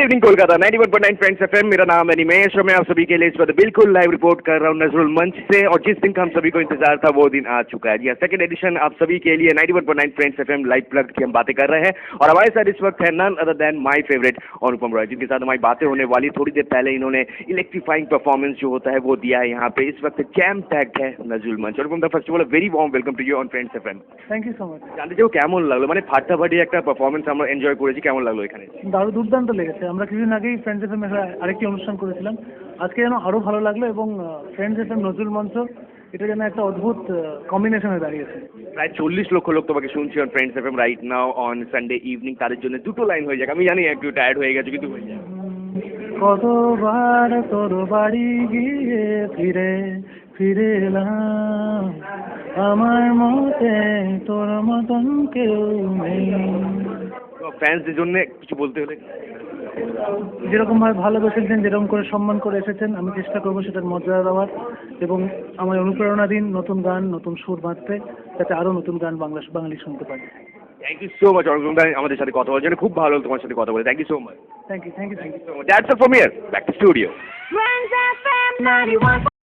Evening Kolkata 91.9 friends FM. मेरा नाम है निमेश और मैं आप सभी के लिए इस वक्त बिल्कुल लाइव रिपोर्ट कर रहा हूँ नजरुल मंच से। और जिस दिन का हम सभी को इंतजार था वो दिन आ चुका है जी। सेकंड एडिशन आप सभी के लिए 91.9 फ्रेंड्स एफएम लाइव प्लग की हम बातें कर रहे हैं और हमारे साथ इस वक्त है none other than my favourite Anupam Roy, जिनके साथ हमारी बातें होने वाली। थोड़ी देर पहले इन्होंने इलेक्ट्रीफाइंग परफॉर्मेंस जो होता है वो दिया है यहाँ पे। इस वक्त जैम पैक्ड है Nazrul Mancha. Anupam first of all very warm welcome to you on Friends FM. Thank you so much. জানতে চাও কেমন লাগলো, মানে ফাটাফাটি একটা পারফরমেন্স আমরা এনজয় করেছি, কেমন লাগলো এখানে? দুর্দান্ত লেগেছে। আমরা কিছুদিন আগেই ফ্রেন্ডস এফএম আরেকটি অনুষ্ঠান করেছিলাম, আজকে যেন আরো ভালো লাগলো এবং ফ্রেন্ডস এফএম নজরুল মঞ্চ এটা যেন একটা অদ্ভুত কম্বিনেশন হয়ে দাঁড়িয়েছে। প্রায় 40 লক্ষ লোক তোমাকে শুনছি on friends FM right now on Sunday evening. তাদের জন্য দুটো লাইন হয়ে যাক, আমি জানি একটু টায়ার্ড হয়ে গেছে কিন্তু হয়ে যাক। কতবার তোর বাড়ি গিয়ে ফিরে ফিরে এলাম, আমার মতে তোর মতন কেউ নেই। ফ্যান্সদের জন্য কিছু বলতে হলে? যেরকম ভাবে ভালোবেসেছেন, যেরকম করে সম্মান করে এসেছেন, আমি চেষ্টা করবো সেটার মর্যাদা দেওয়ার এবং আমার অনুপ্রেরণা দিন নতুন গান নতুন সুর বাঁধতে, যাতে আরো নতুন গান বাঙালি শুনতে পারে। থ্যাংক ইউ সো মাচ অনুপম দা, আমাদের সাথে কথা বলার জন্য খুব ভালো হলো তোমার সাথে কথা বলে। Thank you so much. Thank you so much. That's all from here, back to studio.